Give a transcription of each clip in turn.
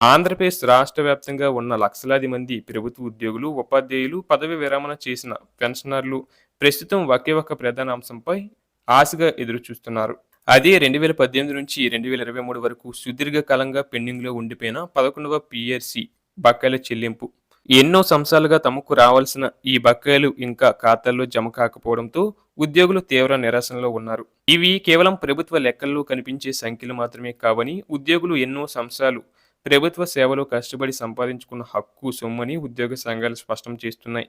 ఆంధ్రప్రదేశ్ రాష్ట్ర వ్యాప్తంగా ఉన్న లక్షలాది మంది ప్రభుత్వ ఉద్యోగులు, ఉపాధ్యాయులు, పదవీ విరమణ చేసిన పెన్షనర్లు ప్రస్తుతం ఒకే ఒక్క ప్రధాన అంశంపై ఆశగా ఎదురుచూస్తున్నారు. అదే 2018 నుంచి 2023 వరకు సుదీర్ఘ కాలంగా పెండింగ్‌లో ఉండిపోయిన 11వ పీఎస్సీ బకాయిల చెల్లింపు. ఎన్నో సంవత్సరాలుగా తమకు రావాల్సిన ఈ బకాయిలు ఇంకా ఖాతాల్లో జమ కాకపోవడంతో ఉద్యోగులు తీవ్ర నిరాశలో ఉన్నారు. ఇవి కేవలం ప్రభుత్వ లెక్కల్లో కనిపించే సంఖ్యలు మాత్రమే కావని, ఉద్యోగులు ఎన్నో సంవత్సరాలు ప్రభుత్వ సేవలో కష్టపడి సంపాదించుకున్న హక్కు, సొమ్మని ఉద్యోగ సంఘాలు స్పష్టం చేస్తున్నాయి.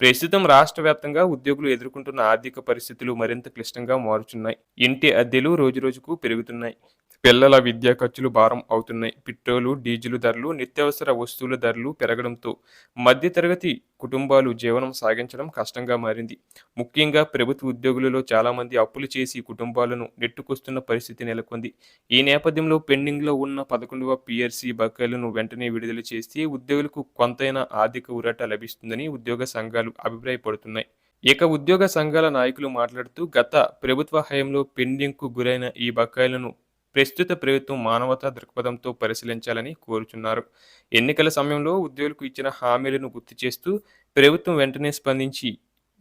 ప్రస్తుతం రాష్ట్ర వ్యాప్తంగా ఉద్యోగులు ఎదుర్కొంటున్న ఆర్థిక పరిస్థితులు మరింత క్లిష్టంగా మారుతున్నాయి. ఇంటి అద్దెలు రోజురోజుకు పెరుగుతున్నాయి. పిల్లల విద్యా ఖర్చులు భారం అవుతున్నాయి. పెట్రోలు, డీజిల్ ధరలు, నిత్యావసర వస్తువుల ధరలు పెరగడంతో మధ్యతరగతి కుటుంబాలు జీవనం సాగించడం కష్టంగా మారింది. ముఖ్యంగా ప్రభుత్వ ఉద్యోగులలో చాలామంది అప్పులు చేసి కుటుంబాలను నెట్టుకొస్తున్న పరిస్థితి నెలకొంది. ఈ నేపథ్యంలో పెండింగ్‌లో ఉన్న 11వ పీఆర్సీ బకాయిలను వెంటనే విడుదల చేస్తే ఉద్యోగులకు కొంతైనా ఆర్థిక ఊరట లభిస్తుందని ఉద్యోగ సంఘాలు అభిప్రాయపడుతున్నాయి. ఇక ఉద్యోగ సంఘాల నాయకులు మాట్లాడుతూ గత ప్రభుత్వ హయాంలో పెండింగ్‌కు గురైన ఈ బకాయిలను ప్రస్తుత ప్రభుత్వం మానవతా దృక్పథంతో పరిశీలించాలని కోరుచున్నారు. ఎన్నికల సమయంలో ఉద్యోగులకు ఇచ్చిన హామీలను గుర్తు చేస్తూ ప్రభుత్వం వెంటనే స్పందించి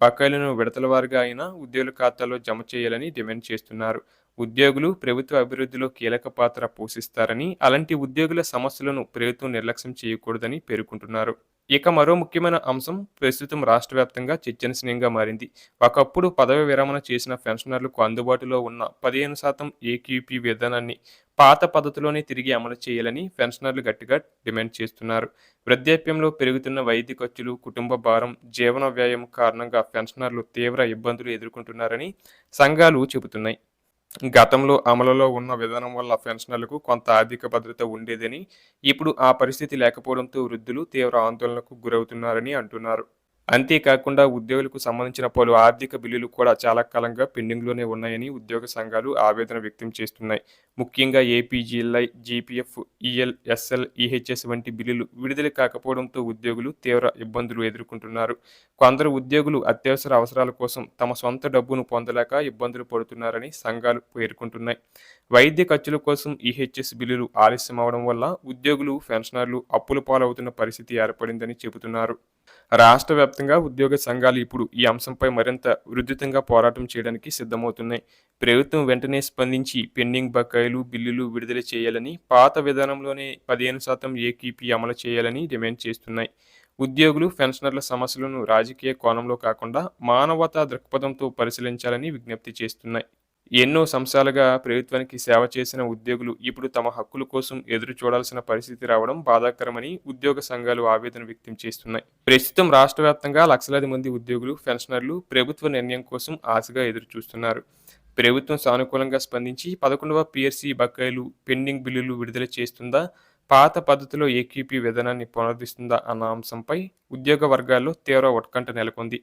బకాయిలను విడతల వారీగా అయినా ఉద్యోగుల ఖాతాలో జమ చేయాలని డిమాండ్ చేస్తున్నారు. ఉద్యోగులు ప్రభుత్వ అభివృద్ధిలో కీలక పాత్ర పోషిస్తారని, అలాంటి ఉద్యోగుల సమస్యలను ప్రభుత్వం నిర్లక్ష్యం చేయకూడదని పేర్కొంటున్నారు. ఇక మరో ముఖ్యమైన అంశం ప్రస్తుతం రాష్ట్ర వ్యాప్తంగా చర్చనీయాంశంగా మారింది. ఒకప్పుడు పదవి విరమణ చేసిన పెన్షనర్లకు అందుబాటులో ఉన్న 15% ఏక్యూపీ విధానాన్ని పాత పద్ధతిలోనే తిరిగి అమలు చేయాలని పెన్షనర్లు గట్టిగా డిమాండ్ చేస్తున్నారు. వృద్ధాప్యంలో పెరుగుతున్న వైద్య ఖర్చులు, కుటుంబ భారం, జీవన వ్యయం కారణంగా పెన్షనర్లు తీవ్ర ఇబ్బందులు ఎదుర్కొంటున్నారని సంఘాలు చెబుతున్నాయి. గతంలో అమలులో ఉన్న విధానం వల్ల పెన్షనర్లకు కొంత ఆర్థిక భద్రత ఉండేదని, ఇప్పుడు ఆ పరిస్థితి లేకపోవడంతో వృద్ధులు తీవ్ర ఆందోళనకు గురవుతున్నారని అంటున్నారు. అంతేకాకుండా ఉద్యోగులకు సంబంధించిన పలు ఆర్థిక బిల్లులు కూడా చాలా కాలంగా పెండింగ్‌లోనే ఉన్నాయని ఉద్యోగ సంఘాలు ఆవేదన వ్యక్తం చేస్తున్నాయి. ముఖ్యంగా APGLI, GPF, EL, SL, EHS వంటి బిల్లులు విడుదల కాకపోవడంతో ఉద్యోగులు తీవ్ర ఇబ్బందులు ఎదుర్కొంటున్నారు. కొందరు ఉద్యోగులు అత్యవసర అవసరాల కోసం తమ సొంత డబ్బును పొందలేక ఇబ్బందులు పడుతున్నారని సంఘాలు పేర్కొంటున్నాయి. వైద్య ఖర్చుల కోసం ఈహెచ్ఎస్ బిల్లులు ఆలస్యం అవడం వల్ల ఉద్యోగులు, పెన్షనర్లు అప్పుల పాలవుతున్న పరిస్థితి ఏర్పడిందని చెబుతున్నారు. రాష్ట్ర వ్యాప్తంగా ఉద్యోగ సంఘాలు ఇప్పుడు ఈ అంశంపై మరింత ఉధృతంగా పోరాటం చేయడానికి సిద్ధమవుతున్నాయి. ప్రభుత్వం వెంటనే స్పందించి పెండింగ్ బకాయిలు, బిల్లులు విడుదల చేయాలని, పాత విధానంలోనే 15% ఏకీపీ అమలు చేయాలని డిమాండ్ చేస్తున్నాయి. ఉద్యోగులు, పెన్షనర్ల సమస్యలను రాజకీయ కోణంలో కాకుండా మానవతా దృక్పథంతో పరిశీలించాలని విజ్ఞప్తి చేస్తున్నాయి. ఎన్నో సంవత్సరాలుగా ప్రభుత్వానికి సేవ చేసిన ఉద్యోగులు ఇప్పుడు తమ హక్కుల కోసం ఎదురు చూడాల్సిన పరిస్థితి రావడం బాధాకరమని ఉద్యోగ సంఘాలు ఆవేదన వ్యక్తం చేస్తున్నాయి. ప్రస్తుతం రాష్ట్ర వ్యాప్తంగా లక్షలాది మంది ఉద్యోగులు, పెన్షనర్లు ప్రభుత్వ నిర్ణయం కోసం ఆశగా ఎదురు చూస్తున్నారు. ప్రభుత్వం సానుకూలంగా స్పందించి 11వ పీఎస్సీ బకాయిలు, పెండింగ్ బిల్లులు విడుదల చేస్తుందా, పాత పద్ధతిలో ఏక్యూపీ విధానాన్ని పునరుద్ధరిస్తుందా అన్న అంశంపై ఉద్యోగ వర్గాల్లో తీవ్ర ఉత్కంఠ నెలకొంది.